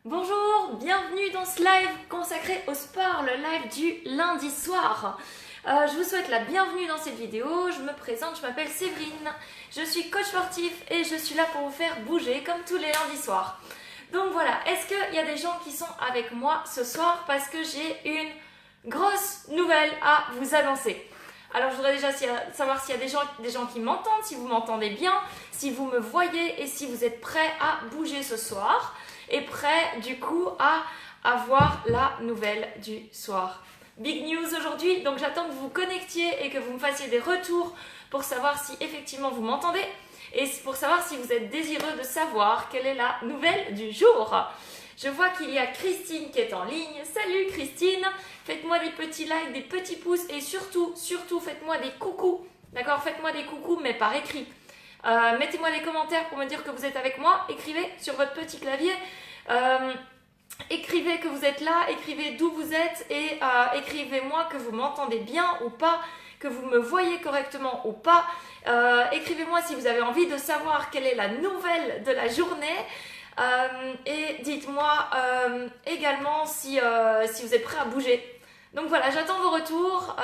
Bonjour, bienvenue dans ce live consacré au sport, le live du lundi soir. Je vous souhaite la bienvenue dans cette vidéo. Je me présente, je m'appelle Séverine, je suis coach sportif et je suis là pour vous faire bouger comme tous les lundis soirs. Donc voilà, est-ce qu'il y a des gens qui sont avec moi ce soir parce que j'ai une grosse nouvelle à vous annoncer. Alors je voudrais déjà savoir s'il y a des gens qui m'entendent, si vous m'entendez bien, si vous me voyez et si vous êtes prêts à bouger ce soir et prêts du coup à avoir la nouvelle du soir. Big news aujourd'hui, donc j'attends que vous vous connectiez et que vous me fassiez des retours pour savoir si effectivement vous m'entendez et pour savoir si vous êtes désireux de savoir quelle est la nouvelle du jour. Je vois qu'il y a Christine qui est en ligne. Salut Christine, faites-moi des petits likes, des petits pouces et surtout faites-moi des coucous. D'accord, faites-moi des coucous mais par écrit. Mettez-moi des commentaires pour me dire que vous êtes avec moi. Écrivez sur votre petit clavier. Écrivez que vous êtes là, écrivez d'où vous êtes et écrivez-moi que vous m'entendez bien ou pas, que vous me voyez correctement ou pas. Écrivez-moi si vous avez envie de savoir quelle est la nouvelle de la journée. Et dites-moi également si vous êtes prêts à bouger. Donc voilà, j'attends vos retours.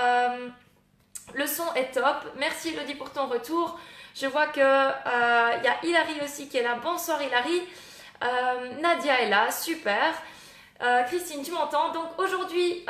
Le son est top. Merci Elodie pour ton retour. Je vois qu'il y a Hilary aussi qui est là. Bonsoir Hilary. Nadia est là, super. Christine, tu m'entends? Donc aujourd'hui,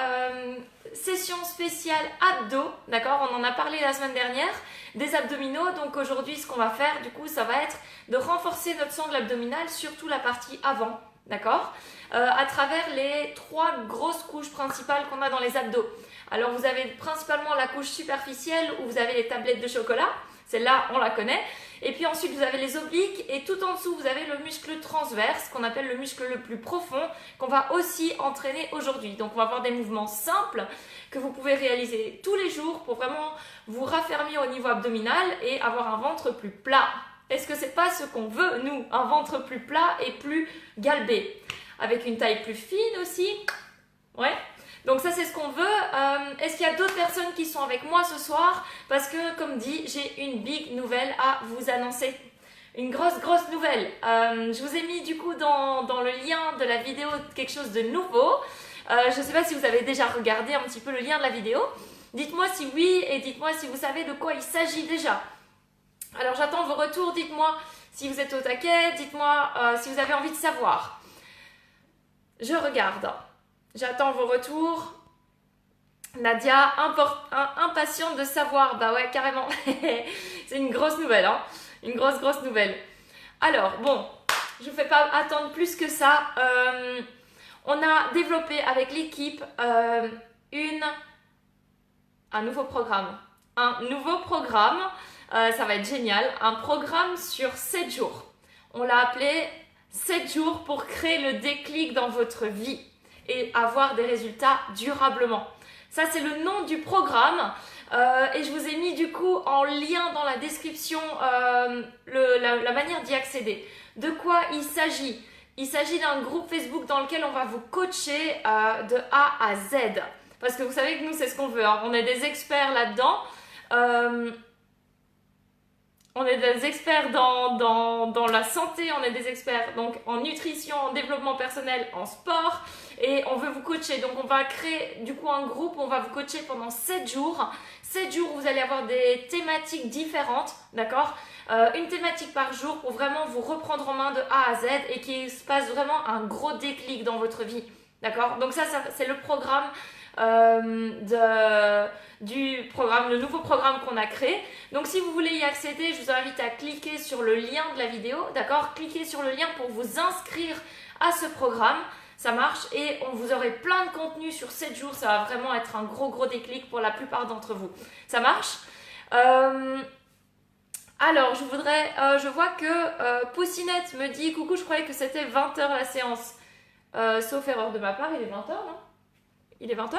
session spéciale abdos, d'accord? On en a parlé la semaine dernière, des abdominaux. Donc aujourd'hui, ce qu'on va faire, du coup, ça va être de renforcer notre sangle abdominale, surtout la partie avant, d'accord? À travers les 3 grosses couches principales qu'on a dans les abdos. Alors vous avez principalement la couche superficielle où vous avez les tablettes de chocolat. Celle-là, on la connaît. Et puis ensuite, vous avez les obliques et tout en dessous, vous avez le muscle transverse qu'on appelle le muscle le plus profond qu'on va aussi entraîner aujourd'hui. Donc, on va avoir des mouvements simples que vous pouvez réaliser tous les jours pour vraiment vous raffermir au niveau abdominal et avoir un ventre plus plat. Est-ce que c'est pas ce qu'on veut, nous? Un ventre plus plat et plus galbé. Avec une taille plus fine aussi. Ouais. Donc ça c'est ce qu'on veut. Est-ce qu'il y a d'autres personnes qui sont avec moi ce soir? Parce que comme dit, j'ai une big nouvelle à vous annoncer. Une grosse nouvelle. Je vous ai mis du coup dans le lien de la vidéo quelque chose de nouveau. Je ne sais pas si vous avez déjà regardé un petit peu le lien de la vidéo. Dites-moi si oui et dites-moi si vous savez de quoi il s'agit déjà. Alors j'attends vos retours, dites-moi si vous êtes au taquet, dites-moi si vous avez envie de savoir. Je regarde. J'attends vos retours. Nadia, impatiente de savoir. Bah ouais, carrément. C'est une grosse nouvelle, hein. Une grosse nouvelle. Alors, bon, je ne vous fais pas attendre plus que ça. On a développé avec l'équipe un nouveau programme. Un nouveau programme, ça va être génial. Un programme sur 7 jours. On l'a appelé 7 jours pour créer le déclic dans votre vie et avoir des résultats durablement. Ça, c'est le nom du programme et je vous ai mis du coup en lien dans la description la manière d'y accéder. De quoi il s'agit? Il s'agit d'un groupe Facebook dans lequel on va vous coacher de A à Z. Parce que vous savez que nous, c'est ce qu'on veut, hein. On est des experts là-dedans. On est des experts dans la santé, on est des experts donc en nutrition, en développement personnel, en sport et on veut vous coacher. Donc on va créer du coup un groupe où on va vous coacher pendant 7 jours. 7 jours où vous allez avoir des thématiques différentes, d'accord? Une thématique par jour pour vraiment vous reprendre en main de A à Z et qu'il se passe vraiment un gros déclic dans votre vie, d'accord? Donc ça c'est le programme le nouveau programme qu'on a créé. Donc si vous voulez y accéder, je vous invite à cliquer sur le lien de la vidéo, d'accord? Cliquez sur le lien pour vous inscrire à ce programme. Ça marche et vous aurez plein de contenu sur 7 jours. Ça va vraiment être un gros déclic pour la plupart d'entre vous. Ça marche? Alors, je vois que Poussinette me dit « Coucou, je croyais que c'était 20 h la séance. » Sauf erreur de ma part, il est 20 h, non? Il est 20 h?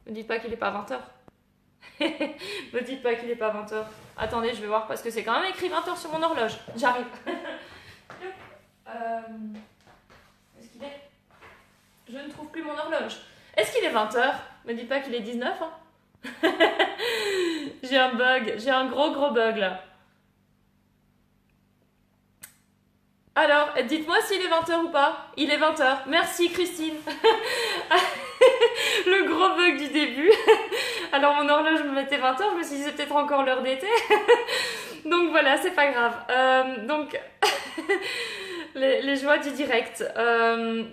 Ne dites pas qu'il n'est pas 20 h. Ne dites pas qu'il n'est pas 20 h. Attendez, je vais voir parce que c'est quand même écrit 20 h sur mon horloge. J'arrive. Est-ce qu'il est... Je ne trouve plus mon horloge. Est-ce qu'il est 20 h? Ne dites pas qu'il est 19 h. Hein. J'ai un bug. J'ai un gros bug là. Alors, dites-moi s'il est 20h ou pas. Il est 20h. Merci Christine. Le gros bug du début. Alors mon horloge me mettait 20h, je me suis dit c'est peut-être encore l'heure d'été. Donc voilà, c'est pas grave. Donc, les joies du direct.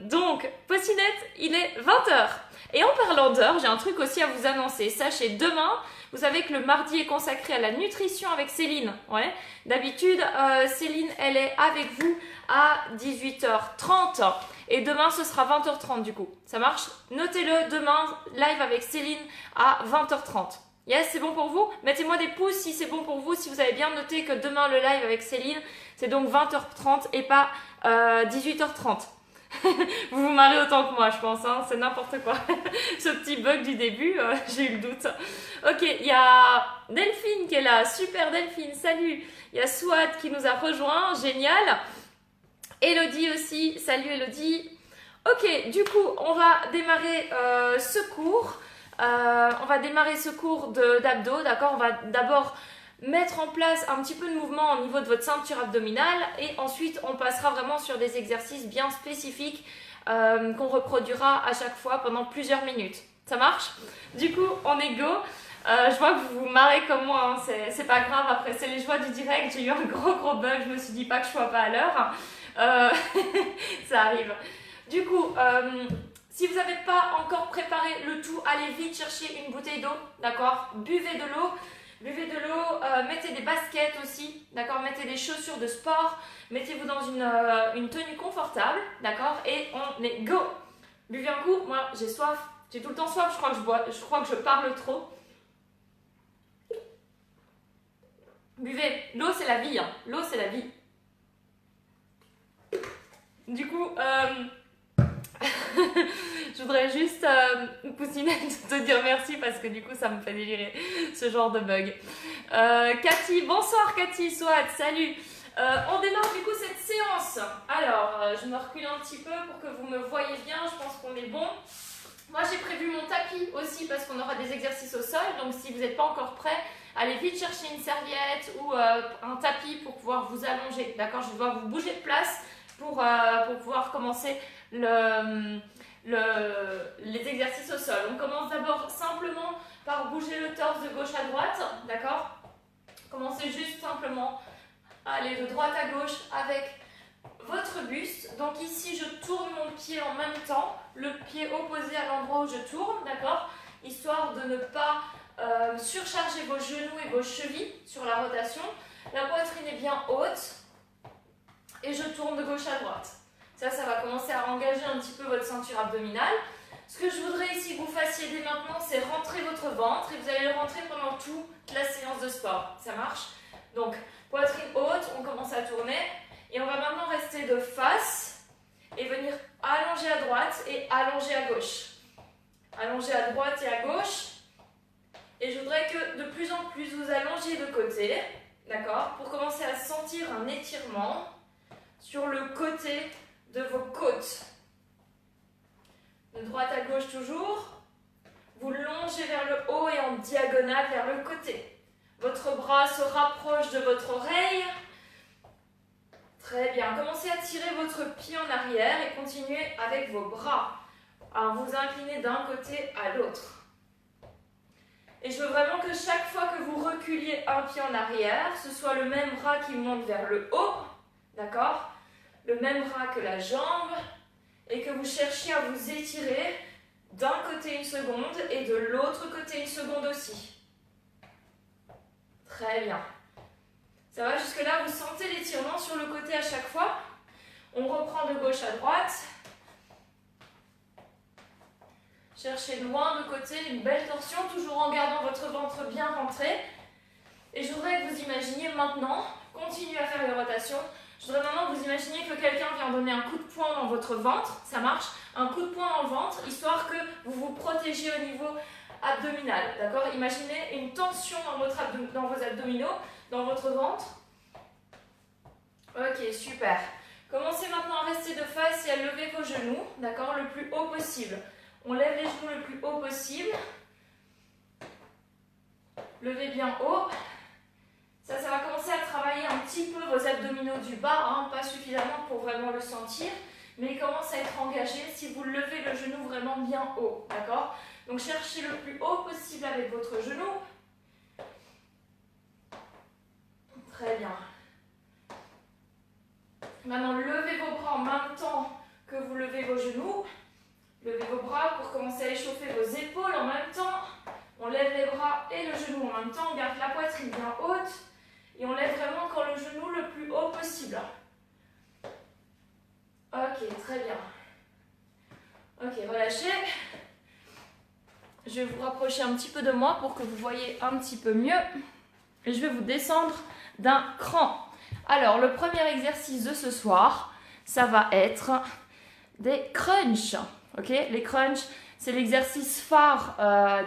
Donc, Possinette, il est 20h. Et en parlant d'heure, j'ai un truc aussi à vous annoncer. Sachez, demain, vous savez que le mardi est consacré à la nutrition avec Céline. Ouais. D'habitude, Céline, elle est avec vous à 18h30. Et demain, ce sera 20h30 du coup. Ça marche? Notez-le, demain, live avec Céline à 20h30. Yes, c'est bon pour vous? Mettez-moi des pouces si c'est bon pour vous, si vous avez bien noté que demain, le live avec Céline, c'est donc 20h30 et pas 18h30. Vous vous marrez autant que moi, je pense, hein, c'est n'importe quoi. Ce petit bug du début, j'ai eu le doute. Ok, il y a Delphine qui est là, super Delphine, salut. Il y a Swat qui nous a rejoint, génial. Elodie aussi, salut Elodie. Ok, du coup, on va démarrer ce cours. On va démarrer ce cours d'abdos, d'accord? On va d'abord mettre en place un petit peu de mouvement au niveau de votre ceinture abdominale et ensuite on passera vraiment sur des exercices bien spécifiques qu'on reproduira à chaque fois pendant plusieurs minutes. Ça marche? Du coup, on est go. Je vois que vous vous marrez comme moi, hein. C'est pas grave, après c'est les joies du direct, j'ai eu un gros bug, je me suis dit pas que je sois pas à l'heure. Ça arrive. Du coup, si vous n'avez pas encore préparé le tout, allez vite chercher une bouteille d'eau, d'accord? Buvez de l'eau. Buvez de l'eau, mettez des baskets aussi, d'accord? Mettez des chaussures de sport, mettez-vous dans une tenue confortable, d'accord? Et on est go! Buvez un coup, moi j'ai soif, j'ai tout le temps soif, je crois que je parle trop. Buvez, l'eau c'est la vie, hein. L'eau c'est la vie. Du coup, je voudrais juste, Poussinette, te dire merci parce que du coup ça me fait délirer ce genre de bug. Cathy, bonsoir Cathy, Swat, salut. On démarre du coup cette séance. Alors, je me recule un petit peu pour que vous me voyez bien, je pense qu'on est bon. Moi j'ai prévu mon tapis aussi parce qu'on aura des exercices au sol, donc si vous n'êtes pas encore prêts, allez vite chercher une serviette ou un tapis pour pouvoir vous allonger, d'accord? Je vais devoir vous bouger de place pour pouvoir commencer les exercices au sol. On commence d'abord simplement par bouger le torse de gauche à droite, d'accord? Commencez juste simplement à aller de droite à gauche avec votre buste. Donc ici, je tourne mon pied en même temps, le pied opposé à l'endroit où je tourne, d'accord? Histoire de ne pas surcharger vos genoux et vos chevilles sur la rotation. La poitrine est bien haute et je tourne de gauche à droite. Ça va commencer à engager un petit peu votre ceinture abdominale. Ce que je voudrais ici que vous fassiez dès maintenant, c'est rentrer votre ventre et vous allez le rentrer pendant toute la séance de sport. Ça marche? Donc, poitrine haute, on commence à tourner et on va maintenant rester de face et venir allonger à droite et allonger à gauche. Allonger à droite et à gauche. Et je voudrais que de plus en plus vous allongiez de côté, d'accord? Pour commencer à sentir un étirement sur le côté de vos côtes. De droite à gauche toujours. Vous longez vers le haut et en diagonale vers le côté. Votre bras se rapproche de votre oreille. Très bien. Commencez à tirer votre pied en arrière et continuez avec vos bras. Alors vous inclinez d'un côté à l'autre. Et je veux vraiment que chaque fois que vous reculiez un pied en arrière, ce soit le même bras qui monte vers le haut, d'accord? Le même bras que la jambe, et que vous cherchiez à vous étirer d'un côté une seconde et de l'autre côté une seconde aussi. Très bien. Ça va jusque-là, vous sentez l'étirement sur le côté à chaque fois. On reprend de gauche à droite. Cherchez loin de côté, une belle torsion, toujours en gardant votre ventre bien rentré. Et je voudrais que vous imaginiez maintenant, continuez à faire les rotations, je voudrais maintenant que vous imaginiez que quelqu'un vient donner un coup de poing dans votre ventre, ça marche, un coup de poing dans le ventre, histoire que vous vous protégiez au niveau abdominal, d'accord? Imaginez une tension dans vos abdominaux, dans votre ventre. Ok, super. Commencez maintenant à rester de face et à lever vos genoux, d'accord? Le plus haut possible. On lève les genoux le plus haut possible. Levez bien haut. Ça va commencer à travailler un petit peu vos abdominaux du bas, hein, pas suffisamment pour vraiment le sentir, mais il commence à être engagé si vous levez le genou vraiment bien haut, d'accord? Donc cherchez le plus haut possible avec votre genou. Très bien. Maintenant, levez vos bras en même temps que vous levez vos genoux. Levez vos bras pour commencer à échauffer vos épaules en même temps. On lève les bras et le genou en même temps. On garde la poitrine bien haute. Et on lève vraiment encore le genou le plus haut possible. Ok, très bien. Ok, relâchez. Je vais vous rapprocher un petit peu de moi pour que vous voyez un petit peu mieux. Et je vais vous descendre d'un cran. Alors, le premier exercice de ce soir, ça va être des crunchs. Ok, les crunchs, c'est l'exercice phare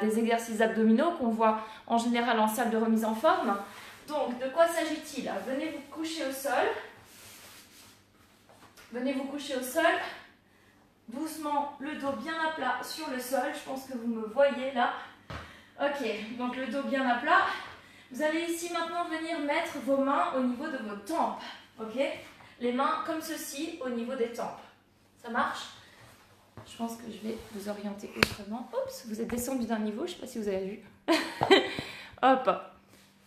des exercices abdominaux qu'on voit en général en salle de remise en forme. Donc, de quoi s'agit-il? Venez vous coucher au sol. Venez vous coucher au sol. Doucement, le dos bien à plat sur le sol. Je pense que vous me voyez là. Ok, donc le dos bien à plat. Vous allez ici maintenant venir mettre vos mains au niveau de vos tempes. Ok? Les mains comme ceci au niveau des tempes. Ça marche? Je pense que je vais vous orienter autrement. Oups, vous êtes descendu d'un niveau, je ne sais pas si vous avez vu. Hop.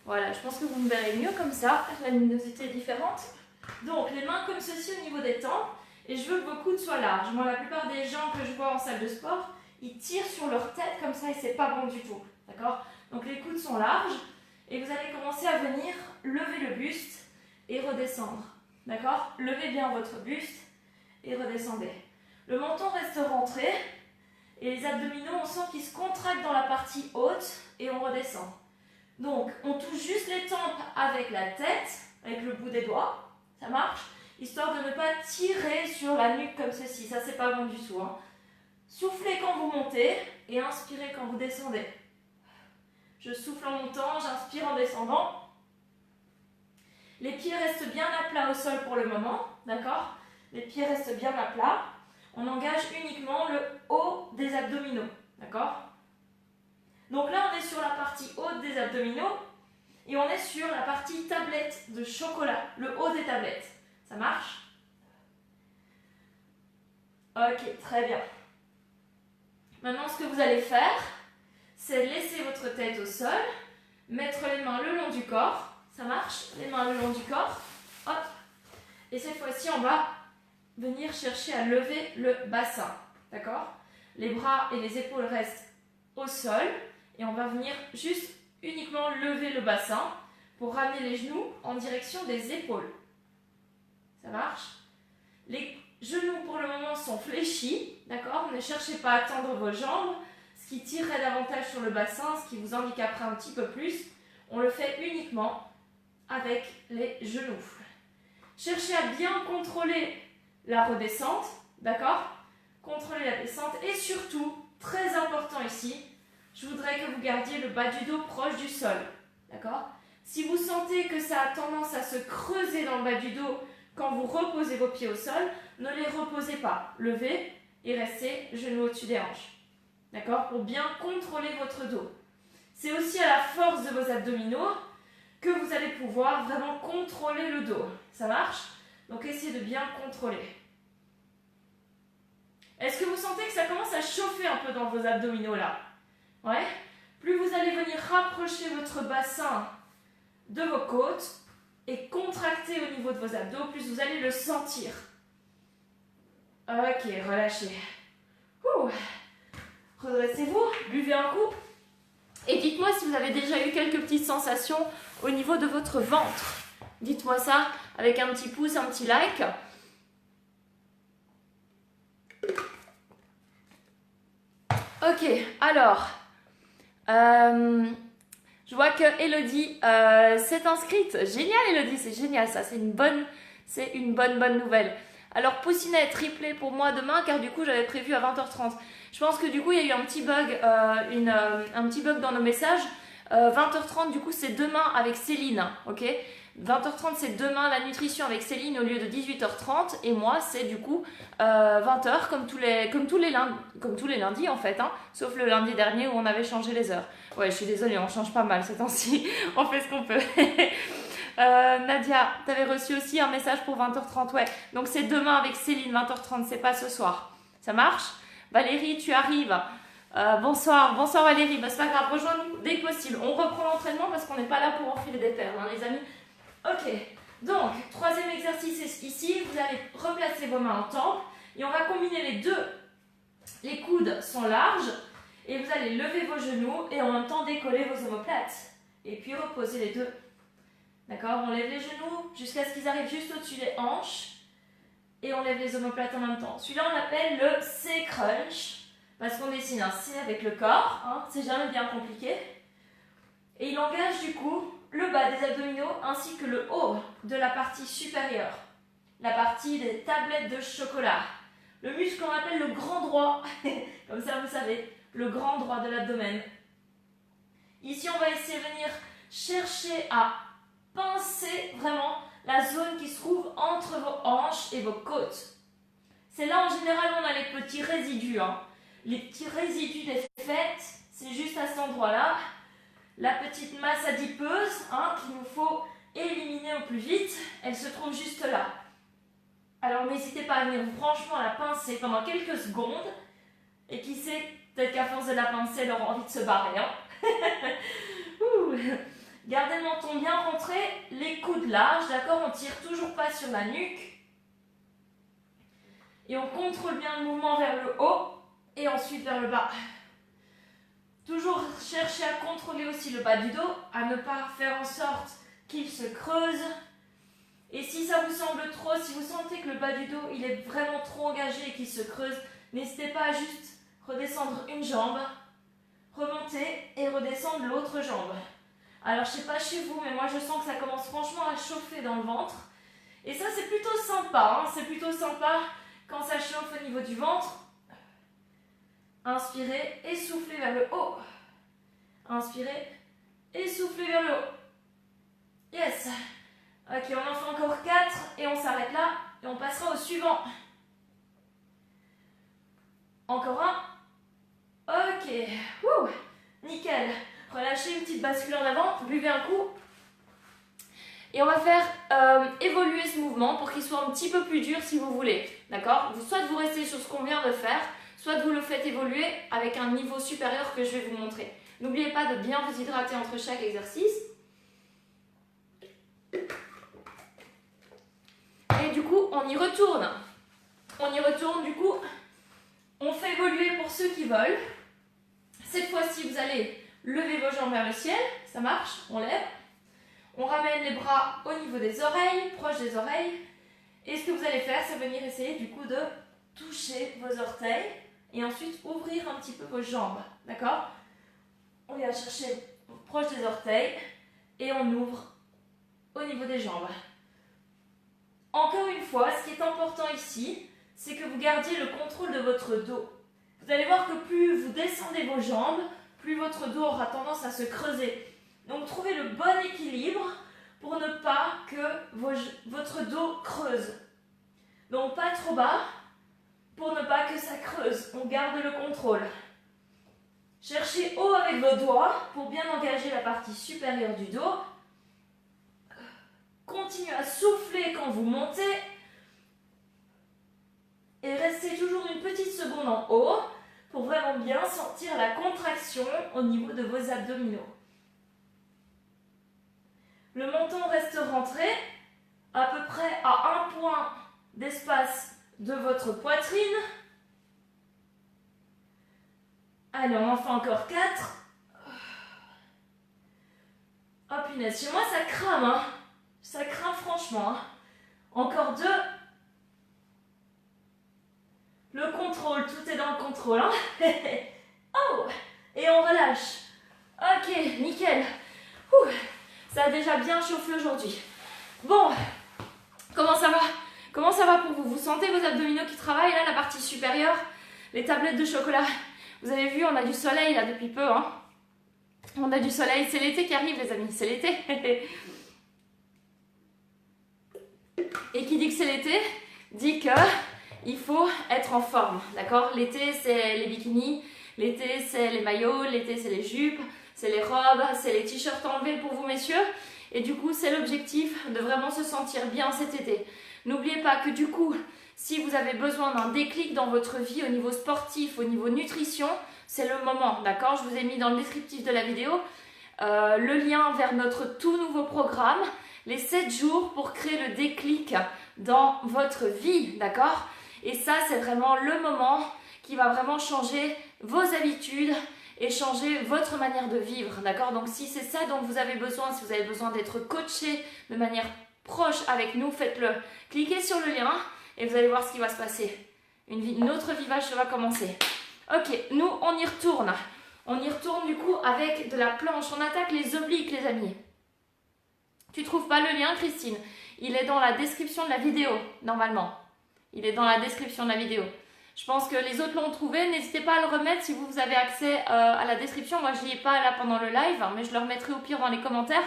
Voilà, je pense que vous me verrez mieux comme ça. La luminosité est différente. Donc, les mains comme ceci au niveau des tempes. Et je veux que vos coudes soient larges. Moi, la plupart des gens que je vois en salle de sport, ils tirent sur leur tête comme ça et c'est pas bon du tout. D'accord? Donc, les coudes sont larges. Et vous allez commencer à venir lever le buste et redescendre. D'accord? Levez bien votre buste et redescendez. Le menton reste rentré et les abdominaux, on sent qu'ils se contractent dans la partie haute et on redescend. Donc, on touche juste les tempes avec la tête, avec le bout des doigts. Ça marche? Histoire de ne pas tirer sur la nuque comme ceci. Ça, c'est pas bon du tout. Hein. Soufflez quand vous montez et inspirez quand vous descendez. Je souffle en montant, j'inspire en descendant. Les pieds restent bien à plat au sol pour le moment, d'accord? Les pieds restent bien à plat. On engage uniquement le haut des abdominaux, d'accord? Donc là, on est sur la partie haute des abdominaux et on est sur la partie tablette de chocolat, le haut des tablettes. Ça marche? Ok, très bien. Maintenant, ce que vous allez faire, c'est laisser votre tête au sol, mettre les mains le long du corps, ça marche, les mains le long du corps, hop, et cette fois-ci on va venir chercher à lever le bassin, d'accord? Les bras et les épaules restent au sol, et on va venir juste uniquement lever le bassin pour ramener les genoux en direction des épaules, ça marche? Les genoux pour le moment sont fléchis, d'accord? Ne cherchez pas à tendre vos jambes, ce qui tirerait davantage sur le bassin, ce qui vous handicaperait un petit peu plus. On le fait uniquement avec les genoux. Cherchez à bien contrôler la redescente, d'accord? Contrôler la descente et surtout, très important ici, je voudrais que vous gardiez le bas du dos proche du sol, d'accord? Si vous sentez que ça a tendance à se creuser dans le bas du dos quand vous reposez vos pieds au sol, ne les reposez pas. Levez et restez genoux au-dessus des hanches. D'accord? Pour bien contrôler votre dos. C'est aussi à la force de vos abdominaux que vous allez pouvoir vraiment contrôler le dos. Ça marche? Donc essayez de bien contrôler. Est-ce que vous sentez que ça commence à chauffer un peu dans vos abdominaux là? Ouais? Plus vous allez venir rapprocher votre bassin de vos côtes et contracter au niveau de vos abdos, plus vous allez le sentir. Ok, relâchez. Ouh. Redressez-vous, buvez un coup et dites-moi si vous avez déjà eu quelques petites sensations au niveau de votre ventre. Dites-moi ça avec un petit pouce, un petit like. Ok, alors, je vois que Elodie s'est inscrite. Génial Elodie, c'est génial ça, c'est une bonne nouvelle. Alors poussinet triplé pour moi demain car du coup j'avais prévu à 20h30. Je pense que du coup il y a eu un petit bug, un petit bug dans nos messages. 20h30 du coup c'est demain avec Céline, ok? 20h30 c'est demain la nutrition avec Céline au lieu de 18h30 et moi c'est du coup 20h comme tous les lundis en fait, hein, sauf le lundi dernier où on avait changé les heures. Ouais, je suis désolée, on change pas mal ces temps-ci, on fait ce qu'on peut. Nadia, tu avais reçu aussi un message pour 20h30, ouais. Donc c'est demain avec Céline, 20h30, c'est pas ce soir. Ça marche? Valérie, tu arrives. Bonsoir Valérie, bah, c'est pas grave, rejoins-nous dès que possible. On reprend l'entraînement parce qu'on n'est pas là pour enfiler des perles, hein, les amis. Ok, donc, troisième exercice ici, vous allez replacer vos mains en temple et on va combiner les deux. Les coudes sont larges et vous allez lever vos genoux et en même temps décoller vos omoplates. Et puis reposer les deux. D'accord? On lève les genoux jusqu'à ce qu'ils arrivent juste au-dessus des hanches et on lève les omoplates en même temps. Celui-là, on l'appelle le C-crunch. Parce qu'on dessine un C avec le corps, hein, c'est jamais bien compliqué. Et il engage du coup le bas des abdominaux ainsi que le haut de la partie supérieure. La partie des tablettes de chocolat. Le muscle qu'on appelle le grand droit, comme ça vous savez, le grand droit de l'abdomen. Ici on va essayer de venir chercher à pincer vraiment la zone qui se trouve entre vos hanches et vos côtes. C'est là en général où on a les petits résidus, hein. Les petits résidus des fêtes, c'est juste à cet endroit-là. La petite masse adipeuse, hein, qu'il nous faut éliminer au plus vite, elle se trouve juste là. Alors n'hésitez pas à venir franchement la pincer pendant quelques secondes. Et qui sait, peut-être qu'à force de la pincer, elle aura envie de se barrer. Hein. Gardez le menton bien rentré, les coudes larges, d'accord? On ne tire toujours pas sur la nuque. Et on contrôle bien le mouvement vers le haut. Et ensuite vers le bas. Toujours chercher à contrôler aussi le bas du dos, à ne pas faire en sorte qu'il se creuse. Et si ça vous semble trop, si vous sentez que le bas du dos il est vraiment trop engagé et qu'il se creuse, n'hésitez pas à juste redescendre une jambe, remonter et redescendre l'autre jambe. Alors je ne sais pas chez vous, mais moi je sens que ça commence franchement à chauffer dans le ventre. Et ça c'est plutôt sympa, hein, c'est plutôt sympa quand ça chauffe au niveau du ventre. Inspirez et soufflez vers le haut. Inspirez et soufflez vers le haut. Yes. Ok, on en fait encore 4 et on s'arrête là et on passera au suivant. Encore un. Ok. Wouh. Nickel. Relâchez une petite bascule en avant, buvez un coup. Et on va faire évoluer ce mouvement pour qu'il soit un petit peu plus dur si vous voulez. D'accord? Soit vous restez sur ce qu'on vient de faire, soit vous le faites évoluer avec un niveau supérieur que je vais vous montrer. N'oubliez pas de bien vous hydrater entre chaque exercice. Et du coup, on y retourne. On y retourne, du coup, on fait évoluer pour ceux qui veulent. Cette fois-ci, vous allez lever vos jambes vers le ciel. Ça marche, on lève. On ramène les bras au niveau des oreilles, proche des oreilles. Et ce que vous allez faire, c'est venir essayer du coup de toucher vos orteils. Et ensuite, ouvrir un petit peu vos jambes, d'accord? On vient chercher proche des orteils et on ouvre au niveau des jambes. Encore une fois, ce qui est important ici, c'est que vous gardiez le contrôle de votre dos. Vous allez voir que plus vous descendez vos jambes, plus votre dos aura tendance à se creuser. Donc, trouvez le bon équilibre pour ne pas que votre dos creuse. Donc, pas trop bas, pour ne pas que ça creuse. On garde le contrôle. Cherchez haut avec vos doigts pour bien engager la partie supérieure du dos. Continuez à souffler quand vous montez. Et restez toujours une petite seconde en haut pour vraiment bien sentir la contraction au niveau de vos abdominaux. Le menton reste rentré à peu près à 1 point d'espace de votre poitrine. Allez, on en fait encore 4. Oh punaise, chez moi ça crame, hein. Ça crame franchement. Hein. Encore 2. Le contrôle, tout est dans le contrôle. Hein. Oh, et on relâche. Ok, nickel. Ouh, ça a déjà bien chauffé aujourd'hui. Bon, comment ça va? Comment ça va pour vous? Vous sentez vos abdominaux qui travaillent là, la partie supérieure? Les tablettes de chocolat. Vous avez vu, on a du soleil là depuis peu. Hein. On a du soleil. C'est l'été qui arrive les amis, c'est l'été. Et qui dit que c'est l'été, dit qu'il faut être en forme, d'accord? L'été, c'est les bikinis, l'été, c'est les maillots, l'été, c'est les jupes, c'est les robes, c'est les t-shirts enlevés pour vous, messieurs. Et du coup, c'est l'objectif de vraiment se sentir bien cet été. N'oubliez pas que du coup, si vous avez besoin d'un déclic dans votre vie au niveau sportif, au niveau nutrition, c'est le moment, d'accord? Je vous ai mis dans le descriptif de la vidéo le lien vers notre tout nouveau programme, les 7 jours pour créer le déclic dans votre vie, d'accord? Et ça, c'est vraiment le moment qui va vraiment changer vos habitudes et changer votre manière de vivre, d'accord? Donc si c'est ça dont vous avez besoin, si vous avez besoin d'être coaché de manière proche avec nous, faites-le. Cliquez sur le lien et vous allez voir ce qui va se passer. Une autre vivage va commencer. Ok, nous on y retourne. On y retourne du coup avec de la planche. On attaque les obliques, les amis. Tu trouves pas le lien, Christine? Il est dans la description de la vidéo, normalement. Il est dans la description de la vidéo. Je pense que les autres l'ont trouvé. N'hésitez pas à le remettre si vous avez accès à la description. Moi, je n'y ai pas là pendant le live, hein, mais je le remettrai au pire dans les commentaires.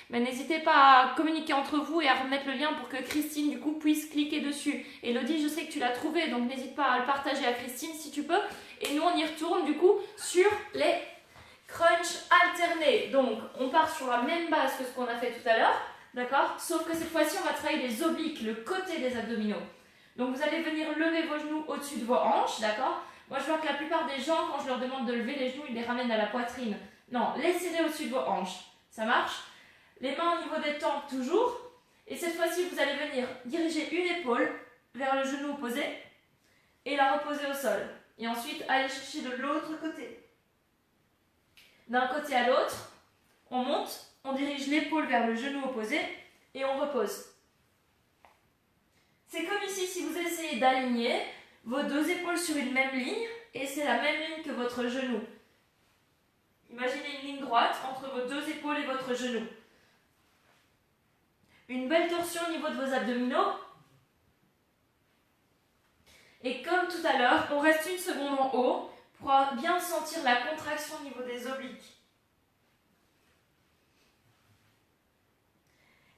Mais n'hésitez pas à communiquer entre vous et à remettre le lien pour que Christine, du coup, puisse cliquer dessus. Elodie, je sais que tu l'as trouvé, donc n'hésite pas à le partager à Christine si tu peux. Et nous, on y retourne, du coup, sur les crunchs alternés. Donc, on part sur la même base que ce qu'on a fait tout à l'heure, d'accord? Sauf que cette fois-ci, on va travailler les obliques, le côté des abdominaux. Donc, vous allez venir lever vos genoux au-dessus de vos hanches, d'accord? Moi, je vois que la plupart des gens, quand je leur demande de lever les genoux, ils les ramènent à la poitrine. Non, laissez-les au-dessus de vos hanches. Ça marche? Les mains au niveau des tempes toujours. Et cette fois-ci, vous allez venir diriger une épaule vers le genou opposé et la reposer au sol. Et ensuite, aller chercher de l'autre côté. D'un côté à l'autre, on monte, on dirige l'épaule vers le genou opposé et on repose. C'est comme ici, si vous essayez d'aligner vos deux épaules sur une même ligne et c'est la même ligne que votre genou. Imaginez une ligne droite entre vos deux épaules et votre genou. Une belle torsion au niveau de vos abdominaux. Et comme tout à l'heure, on reste une seconde en haut pour bien sentir la contraction au niveau des obliques.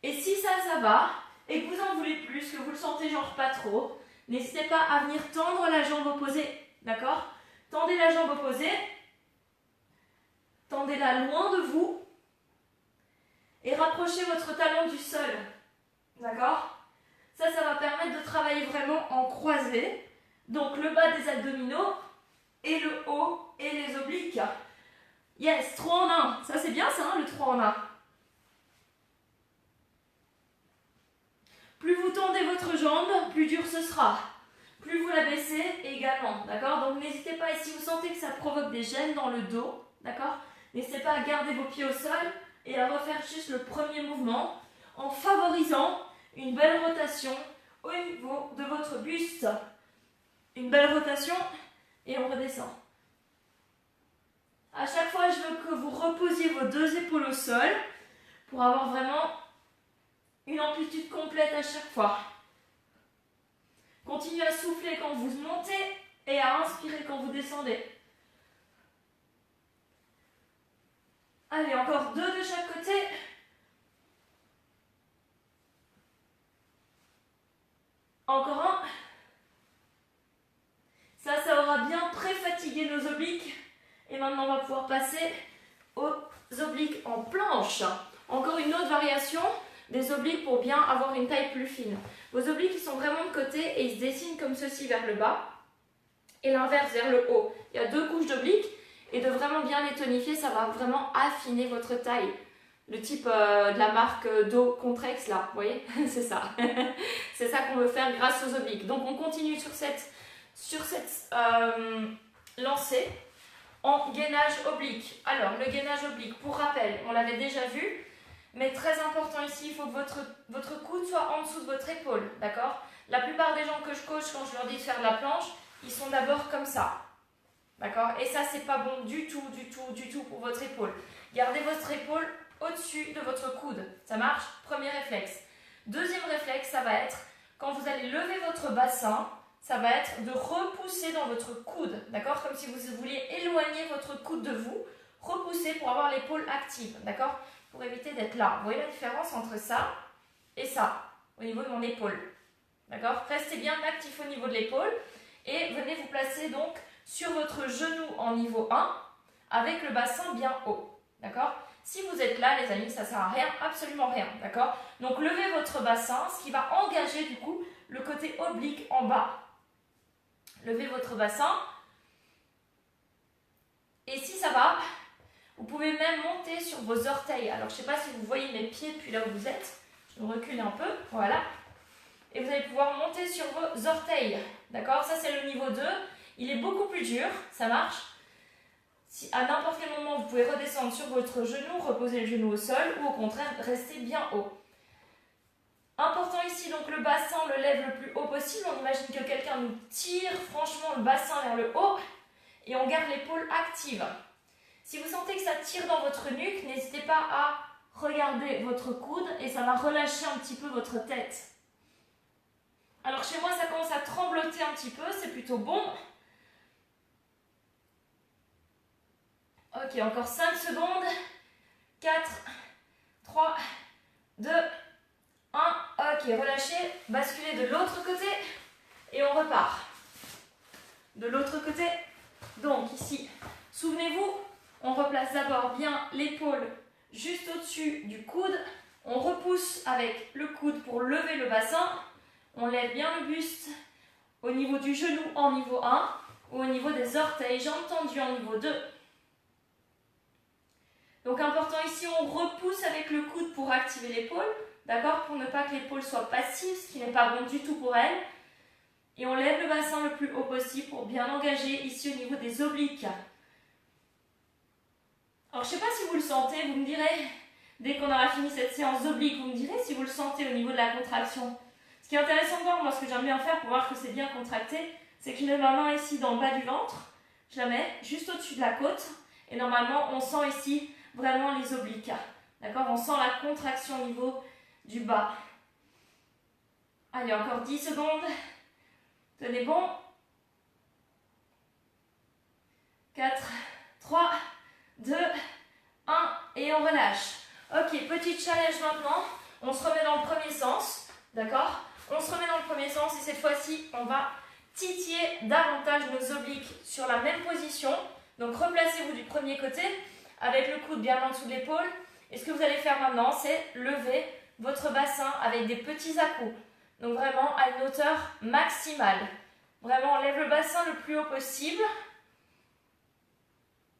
Et si ça va, et que vous en voulez plus, que vous le sentez genre pas trop, n'hésitez pas à venir tendre la jambe opposée, d'accord? Tendez la jambe opposée, tendez-la loin de vous, et rapprochez votre talon du sol, d'accord? Ça va permettre de travailler vraiment en croisée, donc le bas des abdominaux, et le haut, et les obliques. Yes, 3 en 1, ça c'est bien ça, hein, le 3 en 1. Plus vous tendez votre jambe, plus dur ce sera. Plus vous la baissez également, d'accord? Donc n'hésitez pas, et si vous sentez que ça provoque des gênes dans le dos, d'accord? N'hésitez pas à garder vos pieds au sol et à refaire juste le premier mouvement en favorisant une belle rotation au niveau de votre buste. Une belle rotation et on redescend. À chaque fois, je veux que vous reposiez vos deux épaules au sol pour avoir vraiment une amplitude complète à chaque fois. Continuez à souffler quand vous montez et à inspirer quand vous descendez. Allez, encore 2 de chaque côté. Encore un. Ça aura bien pré-fatigué nos obliques. Et maintenant, on va pouvoir passer aux obliques en planche. Encore une autre variation des obliques pour bien avoir une taille plus fine. Vos obliques, ils sont vraiment de côté et ils se dessinent comme ceci vers le bas et l'inverse vers le haut. Il y a 2 couches d'obliques et de vraiment bien les tonifier, ça va vraiment affiner votre taille. Le type de la marque Do Contrex là, vous voyez, c'est ça. C'est ça qu'on veut faire grâce aux obliques. Donc on continue sur cette lancée en gainage oblique. Alors le gainage oblique, pour rappel, on l'avait déjà vu, mais très important ici, il faut que votre coude soit en dessous de votre épaule, d'accord? La plupart des gens que je coach, quand je leur dis de faire de la planche, ils sont d'abord comme ça, d'accord? Et ça, c'est pas bon du tout pour votre épaule. Gardez votre épaule au-dessus de votre coude, ça marche? Premier réflexe. Deuxième réflexe, ça va être, quand vous allez lever votre bassin, ça va être de repousser dans votre coude, d'accord? Comme si vous vouliez éloigner votre coude de vous, repousser pour avoir l'épaule active, d'accord? Pour éviter d'être là. Vous voyez la différence entre ça et ça, au niveau de mon épaule, d'accord? Restez bien actif au niveau de l'épaule et venez vous placer donc sur votre genou en niveau 1 avec le bassin bien haut, d'accord? Si vous êtes là, les amis, ça ne sert à rien, absolument rien, d'accord? Donc, levez votre bassin, ce qui va engager, du coup, le côté oblique en bas. Levez votre bassin. Et si ça va, vous pouvez même monter sur vos orteils. Alors, je ne sais pas si vous voyez mes pieds depuis là où vous êtes. Je vais me reculer un peu, voilà. Et vous allez pouvoir monter sur vos orteils, d'accord? Ça, c'est le niveau 2. Il est beaucoup plus dur, ça marche. Si à n'importe quel moment, vous pouvez redescendre sur votre genou, reposer le genou au sol ou au contraire, rester bien haut. Important ici, donc le bassin, on le lève le plus haut possible. On imagine que quelqu'un nous tire franchement le bassin vers le haut et on garde l'épaule active. Si vous sentez que ça tire dans votre nuque, n'hésitez pas à regarder votre coude et ça va relâcher un petit peu votre tête. Alors chez moi, ça commence à trembloter un petit peu, c'est plutôt bon. Ok, encore 5 secondes. 4, 3, 2, 1. Ok, relâchez, basculez de l'autre côté et on repart. De l'autre côté, donc ici, souvenez-vous, on replace d'abord bien l'épaule juste au-dessus du coude. On repousse avec le coude pour lever le bassin. On lève bien le buste au niveau du genou en niveau 1 ou au niveau des orteils, jambes tendues en niveau 2. Donc important ici, on repousse avec le coude pour activer l'épaule, d'accord, pour ne pas que l'épaule soit passive, ce qui n'est pas bon du tout pour elle. Et on lève le bassin le plus haut possible pour bien engager ici au niveau des obliques. Alors je ne sais pas si vous le sentez, vous me direz, dès qu'on aura fini cette séance d'obliques, vous me direz si vous le sentez au niveau de la contraction. Ce qui est intéressant de voir, moi ce que j'aime bien faire pour voir que c'est bien contracté, c'est que je mets ma main ici dans le bas du ventre, je la mets juste au-dessus de la côte, et normalement on sent ici vraiment les obliques. D'accord? On sent la contraction au niveau du bas. Allez, encore 10 secondes. Tenez bon. 4, 3, 2, 1 et on relâche. Ok, petit challenge maintenant. On se remet dans le premier sens. D'accord? On se remet dans le premier sens et cette fois-ci, on va titiller davantage nos obliques sur la même position. Donc replacez-vous du premier côté avec le coude bien en dessous de l'épaule. Et ce que vous allez faire maintenant, c'est lever votre bassin avec des petits à-coups. Donc vraiment à une hauteur maximale. Vraiment, on lève le bassin le plus haut possible.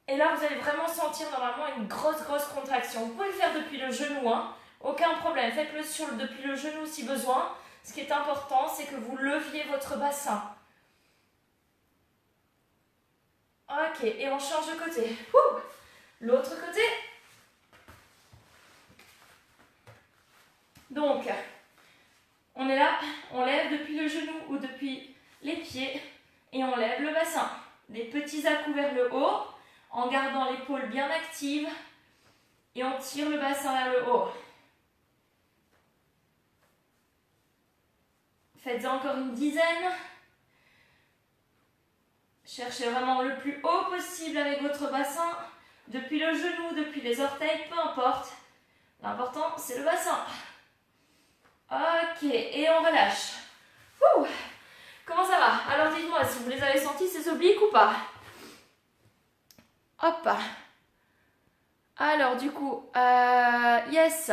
Et là, vous allez vraiment sentir normalement une grosse contraction. Vous pouvez le faire depuis le genou, hein, aucun problème. Faites-le depuis le genou si besoin. Ce qui est important, c'est que vous leviez votre bassin. Ok, et on change de côté. L'autre côté. Donc, on est là, on lève depuis le genou ou depuis les pieds et on lève le bassin. Des petits à-coups vers le haut en gardant l'épaule bien active et on tire le bassin vers le haut. Faites encore une dizaine. Cherchez vraiment le plus haut possible avec votre bassin, depuis le genou, depuis les orteils, peu importe. L'important, c'est le bassin. Ok, et on relâche. Comment ça va? Alors dites-moi si vous les avez sentis, ces obliques ou pas? Hop. Alors du coup, yes.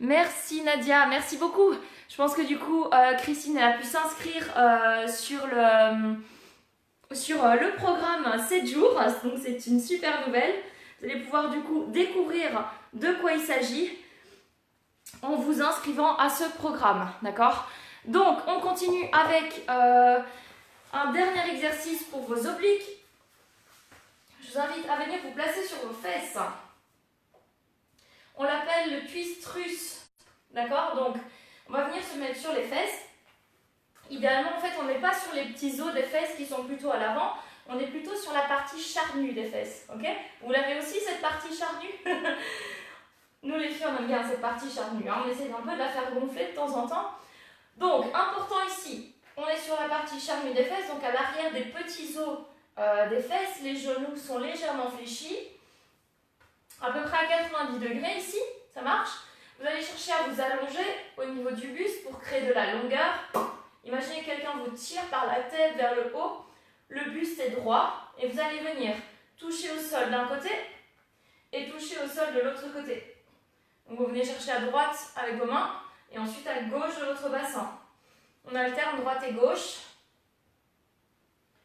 Merci Nadia, merci beaucoup. Je pense que du coup, Christine, elle a pu s'inscrire sur le programme 7 jours. Donc c'est une super nouvelle. Vous allez pouvoir du coup découvrir de quoi il s'agit en vous inscrivant à ce programme, d'accord? Donc, on continue avec un dernier exercice pour vos obliques. Je vous invite à venir vous placer sur vos fesses. On l'appelle le twist russe, d'accord? Donc, on va venir se mettre sur les fesses. Idéalement, en fait, on n'est pas sur les petits os des fesses qui sont plutôt à l'avant. On est plutôt sur la partie charnue des fesses, ok? Vous l'avez aussi, cette partie charnue? Nous, les filles, on aime bien cette partie charnue. Hein? On essaie un peu de la faire gonfler de temps en temps. Donc, important ici, on est sur la partie charnue des fesses, donc à l'arrière des petits os des fesses, les genoux sont légèrement fléchis, à peu près à 90 degrés ici, ça marche. Vous allez chercher à vous allonger au niveau du buste pour créer de la longueur. Imaginez que quelqu'un vous tire par la tête vers le haut, le buste est droit et vous allez venir toucher au sol d'un côté et touchez au sol de l'autre côté. Donc vous venez chercher à droite avec vos mains et ensuite à gauche de votre bassin. On alterne droite et gauche.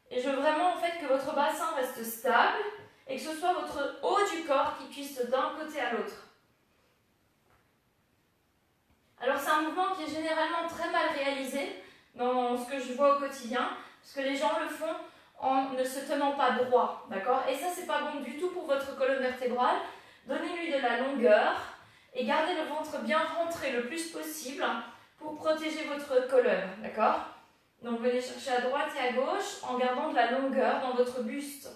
Et je veux vraiment en fait que votre bassin reste stable et que ce soit votre haut du corps qui cuisse d'un côté à l'autre. Alors c'est un mouvement qui est généralement très mal réalisé dans ce que je vois au quotidien, parce que les gens le font en ne se tenant pas droit, d'accord? Et ça c'est pas bon du tout pour votre colonne vertébrale. Donnez-lui de la longueur et gardez le ventre bien rentré le plus possible pour protéger votre colonne, d'accord? Donc venez chercher à droite et à gauche en gardant de la longueur dans votre buste.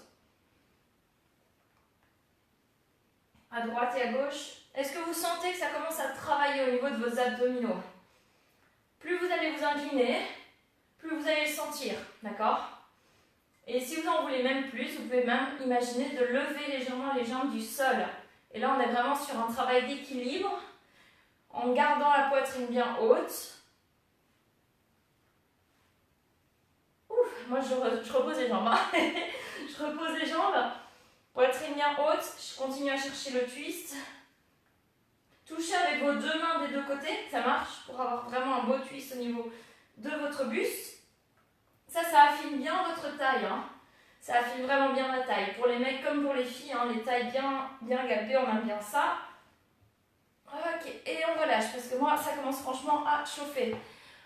À droite et à gauche. Est-ce que vous sentez que ça commence à travailler au niveau de vos abdominaux? Plus vous allez vous incliner, plus vous allez le sentir, d'accord? Et si vous en voulez même plus, vous pouvez même imaginer de lever légèrement les jambes du sol. Et là, on est vraiment sur un travail d'équilibre, en gardant la poitrine bien haute. Moi, je repose les jambes. Hein. Je repose les jambes. Poitrine bien haute. Je continue à chercher le twist. Touchez avec vos deux mains des deux côtés. Ça marche pour avoir vraiment un beau twist au niveau de votre buste. Ça affine bien votre taille. Hein. Ça affine vraiment bien la taille. Pour les mecs comme pour les filles, hein, les tailles bien gapées, on aime bien ça. Ok, et on relâche parce que moi, ça commence franchement à chauffer.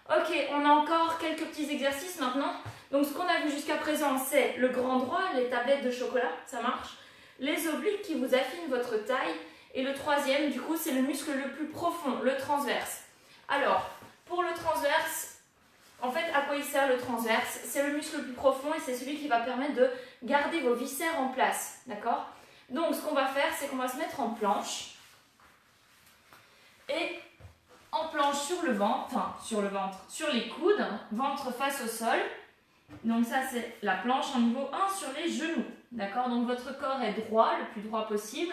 Ok, on a encore quelques petits exercices maintenant. Donc ce qu'on a vu jusqu'à présent, c'est le grand droit, les tablettes de chocolat, ça marche. Les obliques qui vous affinent votre taille. Et le troisième, du coup, c'est le muscle le plus profond, le transverse. Alors, pour le transverse, en fait, à quoi il sert le transverse? C'est le muscle le plus profond et c'est celui qui va permettre de garder vos viscères en place, d'accord? Donc ce qu'on va faire, c'est qu'on va se mettre en planche. Et en planche sur le ventre, sur les coudes, ventre face au sol. Donc ça c'est la planche en niveau 1 sur les genoux, d'accord? Donc votre corps est droit, le plus droit possible,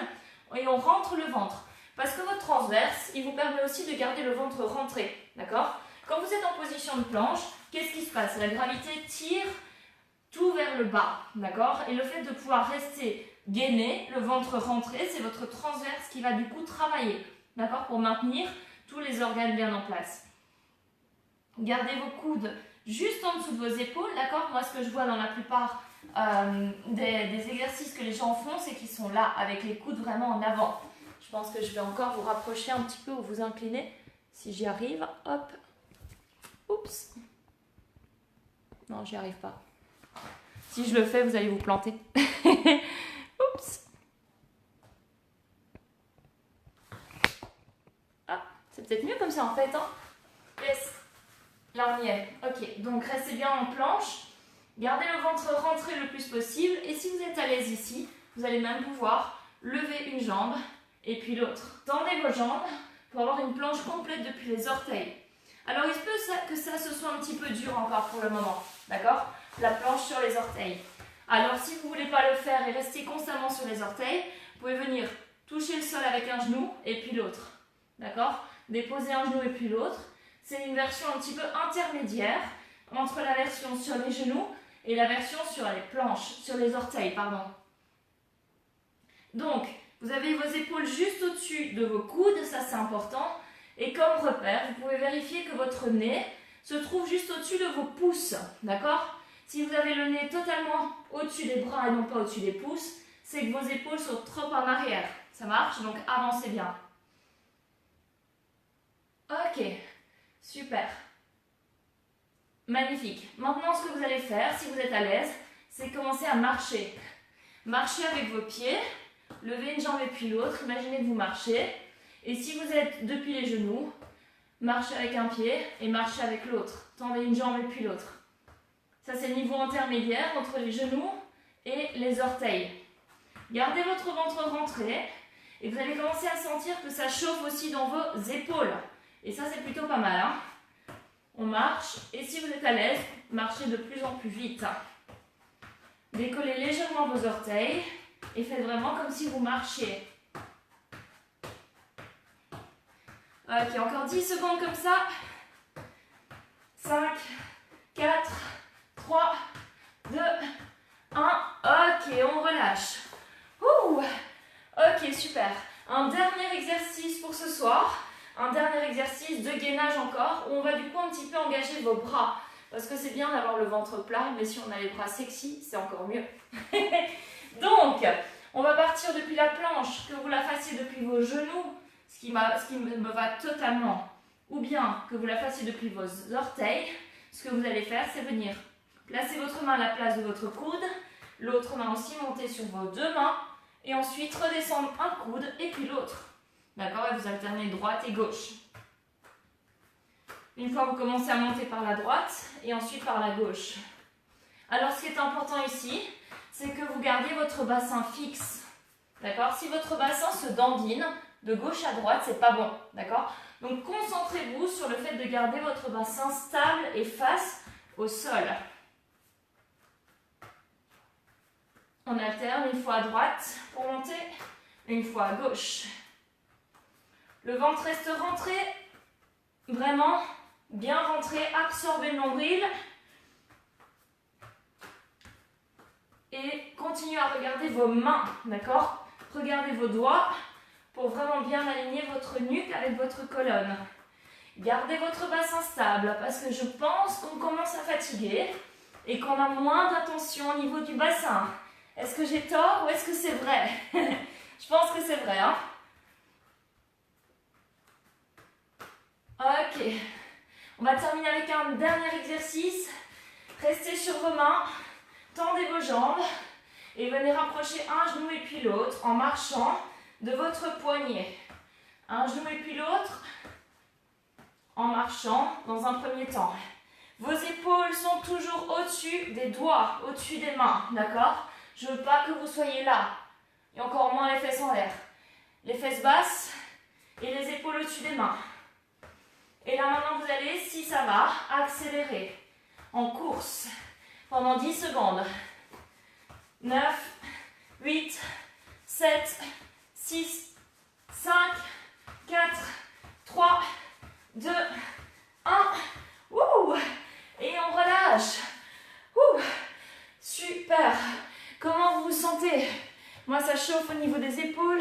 et on rentre le ventre. Parce que votre transverse, il vous permet aussi de garder le ventre rentré, d'accord? Quand vous êtes en position de planche, qu'est-ce qui se passe? La gravité tire tout vers le bas, d'accord? Et le fait de pouvoir rester gainé, le ventre rentré, c'est votre transverse qui va du coup travailler, d'accord? Pour maintenir tous les organes bien en place. Gardez vos coudes juste en dessous de vos épaules, d'accord? Moi, ce que je vois dans la plupart des exercices que les gens font, c'est qu'ils sont là, avec les coudes vraiment en avant. Je pense que je vais encore vous rapprocher un petit peu ou vous incliner, si j'y arrive. Hop. Oups. Non, j'y arrive pas. Si je le fais, vous allez vous planter. Oups. Ah, c'est peut-être mieux comme ça en fait, hein? Yes. Là, on y est. Ok, donc restez bien en planche. Gardez le ventre rentré le plus possible. Et si vous êtes à l'aise ici, vous allez même pouvoir lever une jambe et puis l'autre. Tendez vos jambes pour avoir une planche complète depuis les orteils. Alors, il se peut que ça se soit un petit peu dur encore pour le moment. D'accord? La planche sur les orteils. Alors, si vous ne voulez pas le faire et rester constamment sur les orteils, vous pouvez venir toucher le sol avec un genou et puis l'autre. D'accord? Déposer un genou et puis l'autre. C'est une version un petit peu intermédiaire entre la version sur les genoux et la version sur les planches, sur les orteils, pardon. Donc, vous avez vos épaules juste au-dessus de vos coudes, ça c'est important. Et comme repère, vous pouvez vérifier que votre nez se trouve juste au-dessus de vos pouces, d'accord? Si vous avez le nez totalement au-dessus des bras et non pas au-dessus des pouces, c'est que vos épaules sont trop en arrière. Ça marche? Donc avancez bien. Ok, super. Magnifique. Maintenant, ce que vous allez faire, si vous êtes à l'aise, c'est commencer à marcher. Marchez avec vos pieds, levez une jambe et puis l'autre, imaginez que vous marchez. Et si vous êtes depuis les genoux, marchez avec un pied et marchez avec l'autre. Tendez une jambe et puis l'autre. Ça, c'est le niveau intermédiaire entre les genoux et les orteils. Gardez votre ventre rentré et vous allez commencer à sentir que ça chauffe aussi dans vos épaules. Et ça, c'est plutôt pas mal, hein? On marche et si vous êtes à l'aise, marchez de plus en plus vite. Décollez légèrement vos orteils et faites vraiment comme si vous marchiez. Ok, encore 10 secondes comme ça. 5, 4, 3, 2, 1. Ok, on relâche. Ouh. Ok, Ok, super. Un dernier exercice pour ce soir. Un dernier exercice de gainage encore, où on va du coup un petit peu engager vos bras. Parce que c'est bien d'avoir le ventre plat, mais si on a les bras sexy, c'est encore mieux. Donc, on va partir depuis la planche, que vous la fassiez depuis vos genoux, ce qui me va totalement. Ou bien que vous la fassiez depuis vos orteils. Ce que vous allez faire, c'est venir placer votre main à la place de votre coude, l'autre main aussi monter sur vos deux mains, et ensuite redescendre un coude et puis l'autre. D'accord? Et vous alternez droite et gauche. Une fois, vous commencez à monter par la droite et ensuite par la gauche. Alors, ce qui est important ici, c'est que vous gardiez votre bassin fixe. D'accord? Si votre bassin se dandine de gauche à droite, c'est pas bon. D'accord? Donc, concentrez-vous sur le fait de garder votre bassin stable et face au sol. On alterne une fois à droite pour monter, une fois à gauche. Le ventre reste rentré, vraiment bien rentré, absorbez le nombril. Et continuez à regarder vos mains, d'accord? Regardez vos doigts pour vraiment bien aligner votre nuque avec votre colonne. Gardez votre bassin stable parce que je pense qu'on commence à fatiguer et qu'on a moins d'attention au niveau du bassin. Est-ce que j'ai tort ou est-ce que c'est vrai? Je pense que c'est vrai, hein? Ok. On va terminer avec un dernier exercice. Restez sur vos mains, tendez vos jambes et venez rapprocher un genou et puis l'autre en marchant de votre poignet. Un genou et puis l'autre en marchant dans un premier temps. Vos épaules sont toujours au-dessus des doigts, au-dessus des mains, d'accord? Je ne veux pas que vous soyez là, et encore moins les fesses en l'air. Les fesses basses et les épaules au-dessus des mains. Et là maintenant vous allez, si ça va, accélérer en course pendant 10 secondes. 9, 8, 7, 6, 5, 4, 3, 2, 1. Ouh, et on relâche. Ouh, super. Comment vous vous sentez? Moi, ça chauffe au niveau des épaules.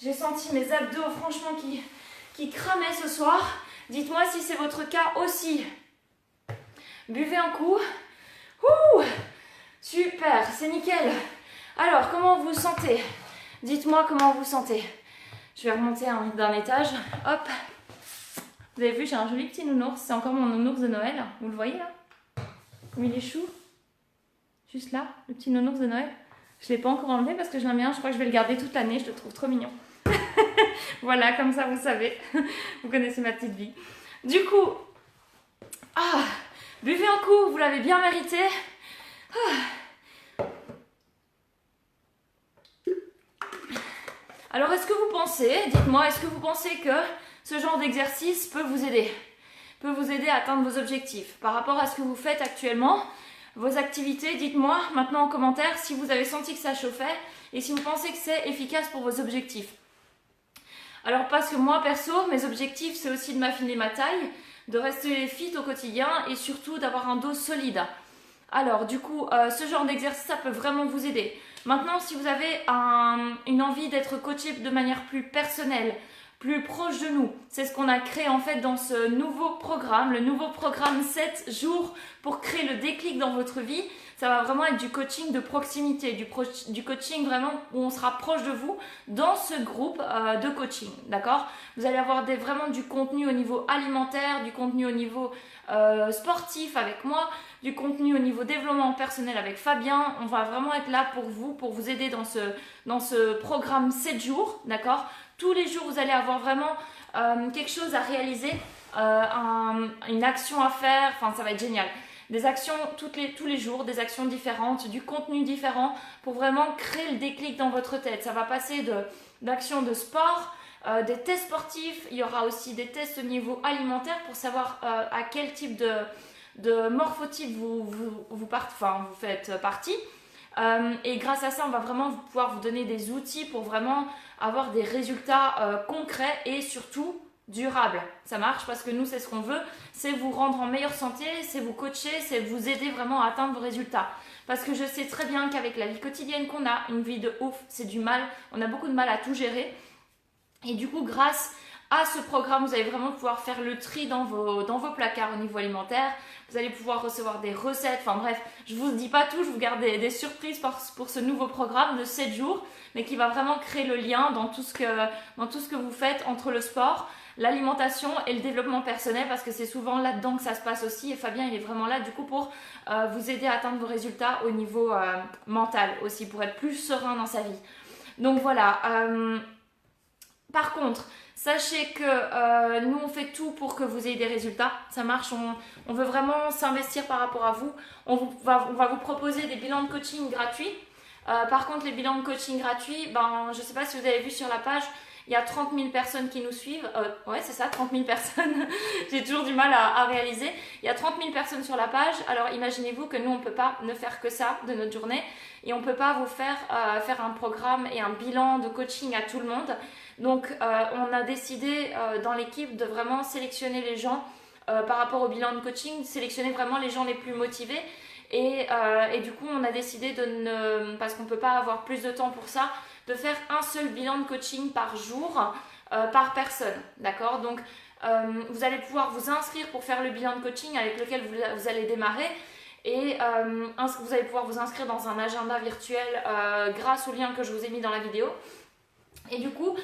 J'ai senti mes abdos, franchement, qui cramaient ce soir. Dites-moi si c'est votre cas aussi. Buvez un coup. Ouh, super, c'est nickel. Alors, comment vous vous sentez? Dites-moi comment vous vous sentez. Je vais remonter d'un étage. Hop. Vous avez vu, j'ai un joli petit nounours. C'est encore mon nounours de Noël. Vous le voyez là? Comme il est chou. Juste là, le petit nounours de Noël. Je ne l'ai pas encore enlevé parce que je l'aime bien. Je crois que je vais le garder toute l'année. Je le trouve trop mignon. Voilà, comme ça vous savez. Vous connaissez ma petite vie. Du coup, buvez un coup. Vous l'avez bien mérité. Alors, est-ce que vous pensez, dites-moi, est-ce que vous pensez que ce genre d'exercice peut vous aider? Peut vous aider à atteindre vos objectifs par rapport à ce que vous faites actuellement? Vos activités, dites-moi maintenant en commentaire si vous avez senti que ça chauffait et si vous pensez que c'est efficace pour vos objectifs. Alors parce que moi perso, mes objectifs c'est aussi de m'affiner ma taille, de rester fit au quotidien et surtout d'avoir un dos solide. Alors du coup, ce genre d'exercice ça peut vraiment vous aider. Maintenant si vous avez une envie d'être coaché de manière plus personnelle, plus proche de nous. C'est ce qu'on a créé en fait dans ce nouveau programme, le nouveau programme 7 jours pour créer le déclic dans votre vie. Ça va vraiment être du coaching de proximité, du coaching vraiment où on sera proche de vous dans ce groupe de coaching, d'accord? Vous allez avoir vraiment du contenu au niveau alimentaire, du contenu au niveau sportif avec moi, du contenu au niveau développement personnel avec Fabien. On va vraiment être là pour vous aider dans ce programme 7 jours, d'accord? Tous les jours, vous allez avoir vraiment quelque chose à réaliser, une action à faire, enfin ça va être génial. Des actions tous les jours, des actions différentes, du contenu différent pour vraiment créer le déclic dans votre tête. Ça va passer d'actions de sport, des tests sportifs, il y aura aussi des tests au niveau alimentaire pour savoir à quel type de morphotype vous faites partie. Et grâce à ça, on va vraiment pouvoir vous donner des outils pour vraiment avoir des résultats concrets et surtout durables. Ça marche parce que nous, c'est ce qu'on veut, c'est vous rendre en meilleure santé, c'est vous coacher, c'est vous aider vraiment à atteindre vos résultats. parce que je sais très bien qu'avec la vie quotidienne qu'on a, une vie de ouf, c'est du mal, on a beaucoup de mal à tout gérer. Et du coup, grâce à ce programme, vous allez vraiment pouvoir faire le tri dans vos placards au niveau alimentaire. Vous allez pouvoir recevoir des recettes. Enfin bref, je vous dis pas tout, je vous garde des surprises pour ce nouveau programme de 7 jours, mais qui va vraiment créer le lien dans tout ce que vous faites entre le sport, l'alimentation et le développement personnel, parce que c'est souvent là-dedans que ça se passe aussi. Et Fabien, il est vraiment là du coup pour vous aider à atteindre vos résultats au niveau mental aussi, pour être plus serein dans sa vie. Donc voilà. Par contre, sachez que nous, on fait tout pour que vous ayez des résultats. Ça marche, on veut vraiment s'investir par rapport à vous. On va vous proposer des bilans de coaching gratuits. Par contre, les bilans de coaching gratuits, je ne sais pas si vous avez vu sur la page, il y a 30 000 personnes qui nous suivent. Ouais, c'est ça, 30 000 personnes. J'ai toujours du mal à réaliser. Il y a 30 000 personnes sur la page. Alors, imaginez-vous que nous, on ne peut pas ne faire que ça de notre journée. Et on ne peut pas vous faire un programme et un bilan de coaching à tout le monde. Donc, on a décidé dans l'équipe de vraiment sélectionner les gens par rapport au bilan de coaching, sélectionner vraiment les gens les plus motivés. Et du coup, on a décidé parce qu'on ne peut pas avoir plus de temps pour ça, de faire un seul bilan de coaching par jour, par personne. D'accord? Donc, vous allez pouvoir vous inscrire pour faire le bilan de coaching avec lequel vous allez démarrer. Et vous allez pouvoir vous inscrire dans un agenda virtuel grâce au lien que je vous ai mis dans la vidéo. Et du coup,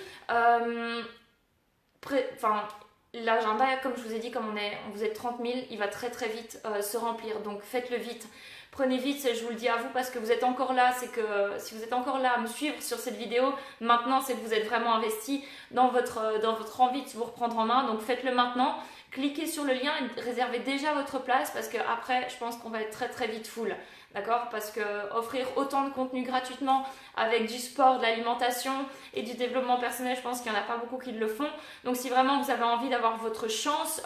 l'agenda, comme je vous ai dit, comme vous êtes 30 000, il va très très vite se remplir. Donc faites-le vite. Prenez vite, je vous le dis à vous parce que vous êtes encore là. C'est que si vous êtes encore là à me suivre sur cette vidéo, maintenant c'est que vous êtes vraiment investi dans votre envie de vous reprendre en main. Donc faites-le maintenant. Cliquez sur le lien et réservez déjà votre place parce qu'après, je pense qu'on va être très très vite full. D'accord? Parce que offrir autant de contenu gratuitement avec du sport, de l'alimentation et du développement personnel, je pense qu'il n'y en a pas beaucoup qui le font. Donc si vraiment vous avez envie d'avoir votre chance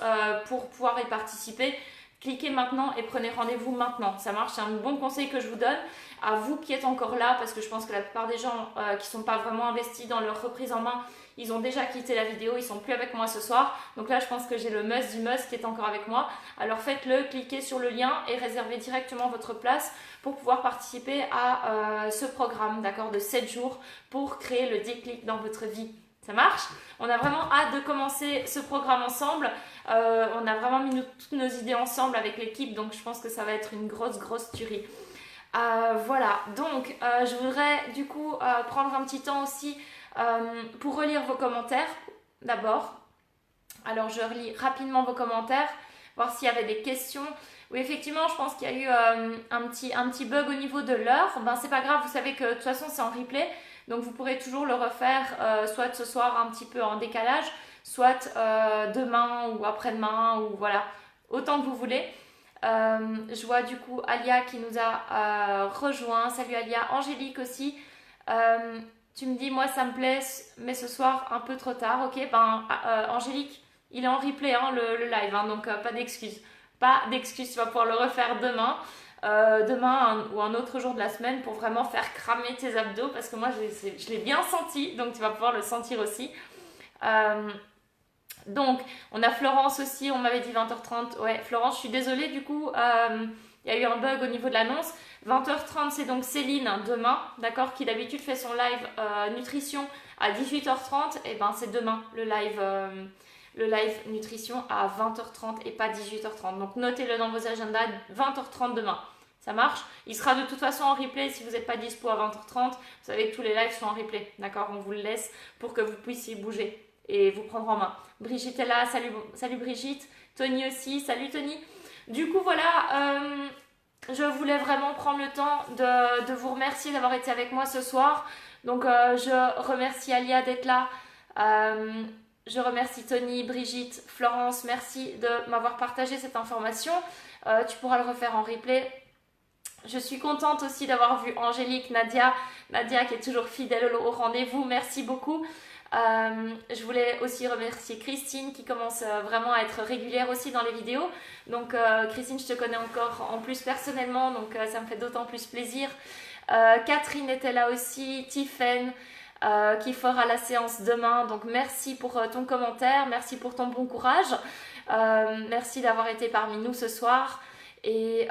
pour pouvoir y participer, cliquez maintenant et prenez rendez-vous maintenant. Ça marche, c'est un bon conseil que je vous donne. À vous qui êtes encore là, parce que je pense que la plupart des gens qui ne sont pas vraiment investis dans leur reprise en main, ils ont déjà quitté la vidéo, ils ne sont plus avec moi ce soir. Donc là, je pense que j'ai le must du must qui est encore avec moi. Alors faites-le, cliquez sur le lien et réservez directement votre place pour pouvoir participer à ce programme, d'accord, de 7 jours pour créer le déclic dans votre vie. Ça marche? On a vraiment hâte de commencer ce programme ensemble. On a vraiment mis toutes nos idées ensemble avec l'équipe, donc je pense que ça va être une grosse tuerie. Voilà, donc je voudrais du coup prendre un petit temps aussi pour relire vos commentaires d'abord. Alors je relis rapidement vos commentaires, voir s'il y avait des questions. Oui, effectivement, je pense qu'il y a eu un petit bug au niveau de l'heure. C'est pas grave, vous savez que de toute façon c'est en replay. Donc vous pourrez toujours le refaire soit ce soir un petit peu en décalage, soit demain ou après-demain ou voilà, autant que vous voulez. Je vois du coup Alia qui nous a rejoint. Salut Alia, Angélique aussi. Tu me dis moi ça me plaît mais ce soir un peu trop tard. Ok, Angélique, il est en replay le live, donc pas d'excuses. Pas d'excuses, tu vas pouvoir le refaire demain. Ou un autre jour de la semaine pour vraiment faire cramer tes abdos parce que moi je l'ai bien senti, donc tu vas pouvoir le sentir aussi. Donc on a Florence aussi, on m'avait dit 20h30. Ouais, Florence, je suis désolée, du coup il y a eu un bug au niveau de l'annonce. 20h30, c'est donc Céline demain, d'accord, qui d'habitude fait son live nutrition à 18h30. Et c'est demain le live nutrition à 20h30 et pas 18h30. Donc notez-le dans vos agendas, 20h30 demain. Ça marche? Il sera de toute façon en replay si vous n'êtes pas dispo à 20h30. Vous savez que tous les lives sont en replay. D'accord? On vous le laisse pour que vous puissiez bouger et vous prendre en main. Brigitte est là. Salut Brigitte. Tony aussi. Salut Tony. Du coup, voilà. Je voulais vraiment prendre le temps de vous remercier d'avoir été avec moi ce soir. Donc, je remercie Alia d'être là. Je remercie Tony, Brigitte, Florence. Merci de m'avoir partagé cette information. Tu pourras le refaire en replay. Je suis contente aussi d'avoir vu Angélique, Nadia qui est toujours fidèle au rendez-vous. Merci beaucoup. Je voulais aussi remercier Christine qui commence vraiment à être régulière aussi dans les vidéos. Donc Christine, je te connais encore en plus personnellement, donc ça me fait d'autant plus plaisir. Catherine était là aussi, Tiffen qui fera la séance demain. Donc merci pour ton commentaire, merci pour ton bon courage. Merci d'avoir été parmi nous ce soir. Et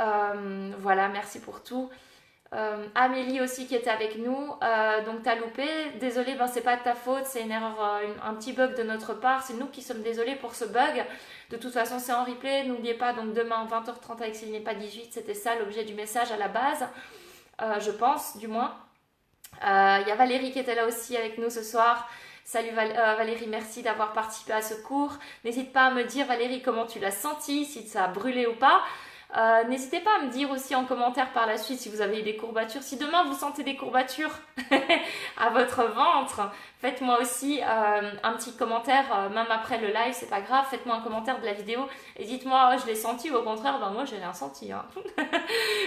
voilà, merci pour tout. Amélie aussi qui était avec nous, donc t'as loupé, désolé, ben c'est pas de ta faute, c'est une erreur, un petit bug de notre part, c'est nous qui sommes désolés pour ce bug. De toute façon c'est en replay, n'oubliez pas, donc demain 20h30 avec Céline et pas 18, c'était ça l'objet du message à la base, je pense du moins. Il y a Valérie qui était là aussi avec nous ce soir. Salut Valérie, merci d'avoir participé à ce cours. N'hésite pas à me dire Valérie comment tu l'as senti, si ça a brûlé ou pas. N'hésitez pas à me dire aussi en commentaire par la suite si vous avez eu des courbatures. Si demain vous sentez des courbatures à votre ventre, faites-moi aussi un petit commentaire, même après le live, c'est pas grave. Faites-moi un commentaire de la vidéo et dites-moi, oh, je l'ai senti ou au contraire, ben moi j'ai rien senti. Hein.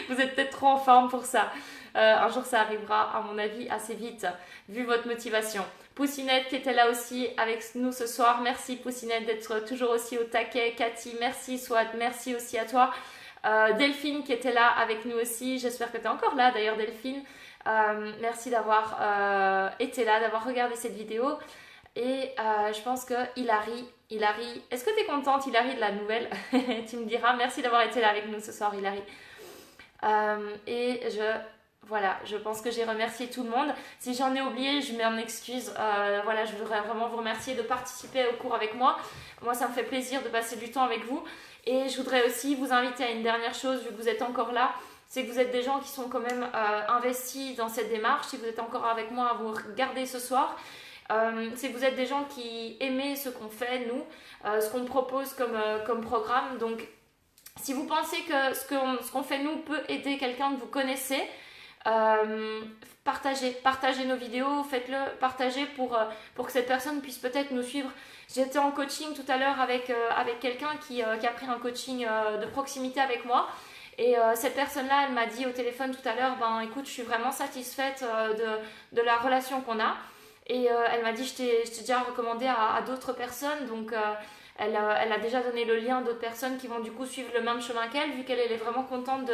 Vous êtes peut-être trop en forme pour ça. Un jour ça arrivera à mon avis assez vite, vu votre motivation. Poussinette qui était là aussi avec nous ce soir. Merci Poussinette d'être toujours aussi au taquet. Cathy, merci. Swat, merci aussi à toi. Delphine qui était là avec nous aussi, j'espère que tu es encore là d'ailleurs Delphine, merci d'avoir été là, d'avoir regardé cette vidéo et je pense que Hilary, est-ce que tu es contente Hilary de la nouvelle? Tu me diras, merci d'avoir été là avec nous ce soir Hilary. Et voilà, je pense que j'ai remercié tout le monde. Si j'en ai oublié, je m'en excuse. Voilà, je voudrais vraiment vous remercier de participer au cours avec moi. Moi, ça me fait plaisir de passer du temps avec vous. Et je voudrais aussi vous inviter à une dernière chose, vu que vous êtes encore là, c'est que vous êtes des gens qui sont quand même investis dans cette démarche. Si vous êtes encore avec moi à vous regarder ce soir, c'est que vous êtes des gens qui aimez ce qu'on fait, nous, ce qu'on propose comme programme. Donc, si vous pensez que ce qu'on fait, nous, peut aider quelqu'un que vous connaissez, partagez nos vidéos, faites-le partager pour que cette personne puisse peut-être nous suivre. J'étais en coaching tout à l'heure avec quelqu'un qui a pris un coaching de proximité avec moi et cette personne-là, elle m'a dit au téléphone tout à l'heure, ben écoute, je suis vraiment satisfaite de la relation qu'on a et elle m'a dit, je t'ai déjà recommandé à d'autres personnes, donc elle a déjà donné le lien d'autres personnes qui vont du coup suivre le même chemin qu'elle, vu qu'elle est vraiment contente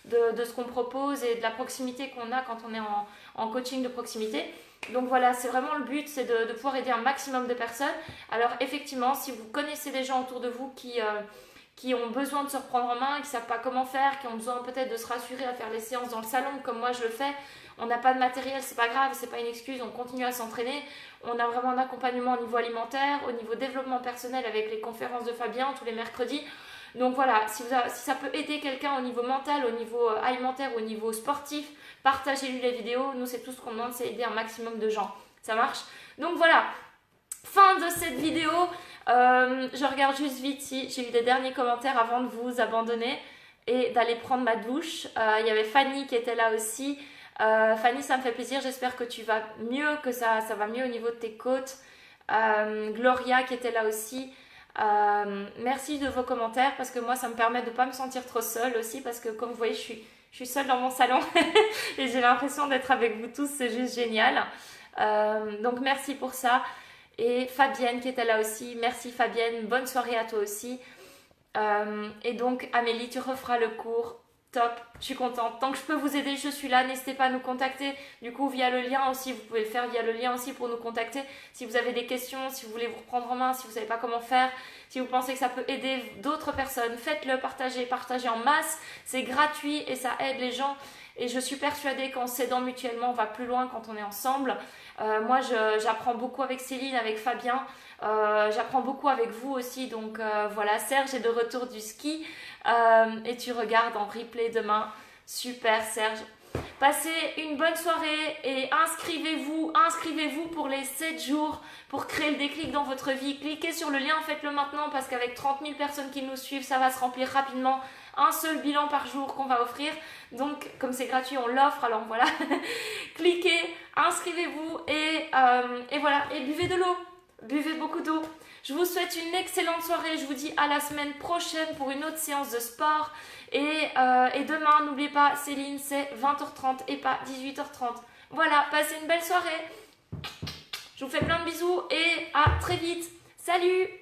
de ce qu'on propose et de la proximité qu'on a quand on est en coaching de proximité. Donc voilà, c'est vraiment le but, c'est de pouvoir aider un maximum de personnes. Alors effectivement, si vous connaissez des gens autour de vous qui ont besoin de se reprendre en main, qui ne savent pas comment faire, qui ont besoin peut-être de se rassurer à faire les séances dans le salon comme moi je le fais, on n'a pas de matériel, c'est pas grave, c'est pas une excuse, on continue à s'entraîner. On a vraiment un accompagnement au niveau alimentaire, au niveau développement personnel avec les conférences de Fabien tous les mercredis. Donc voilà, si ça peut aider quelqu'un au niveau mental, au niveau alimentaire, au niveau sportif, partagez-lui les vidéos. Nous, c'est tout ce qu'on demande, c'est aider un maximum de gens. Ça marche? Donc voilà, fin de cette vidéo. Je regarde juste vite si j'ai eu des derniers commentaires avant de vous abandonner et d'aller prendre ma douche. Il y avait Fanny qui était là aussi. Fanny, ça me fait plaisir, j'espère que tu vas mieux, que ça va mieux au niveau de tes côtes. Gloria qui était là aussi. Merci de vos commentaires parce que moi ça me permet de ne pas me sentir trop seule aussi parce que comme vous voyez je suis seule dans mon salon et j'ai l'impression d'être avec vous tous, c'est juste génial. Donc merci pour ça. Et Fabienne qui était là aussi, merci Fabienne, bonne soirée à toi aussi. Et donc Amélie, tu referas le cours. Top, je suis contente. Tant que je peux vous aider, je suis là. N'hésitez pas à nous contacter. Du coup, via le lien aussi, vous pouvez le faire via le lien aussi pour nous contacter. Si vous avez des questions, si vous voulez vous reprendre en main, si vous ne savez pas comment faire, si vous pensez que ça peut aider d'autres personnes, faites-le, partagez en masse. C'est gratuit et ça aide les gens. Et je suis persuadée qu'en s'aidant mutuellement, on va plus loin quand on est ensemble. Moi, j'apprends beaucoup avec Céline, avec Fabien. J'apprends beaucoup avec vous aussi. Donc voilà, Serge est de retour du ski. Et tu regardes en replay demain. Super Serge. Passez une bonne soirée et inscrivez-vous pour les 7 jours pour créer le déclic dans votre vie. Cliquez sur le lien, faites-le maintenant parce qu'avec 30 000 personnes qui nous suivent, ça va se remplir rapidement. Un seul bilan par jour qu'on va offrir. Donc, comme c'est gratuit, on l'offre. Alors voilà, cliquez, inscrivez-vous et voilà. Et buvez de l'eau. Buvez beaucoup d'eau. Je vous souhaite une excellente soirée. Je vous dis à la semaine prochaine pour une autre séance de sport. Et demain, n'oubliez pas, Céline, c'est 20h30 et pas 18h30. Voilà, passez une belle soirée. Je vous fais plein de bisous et à très vite. Salut!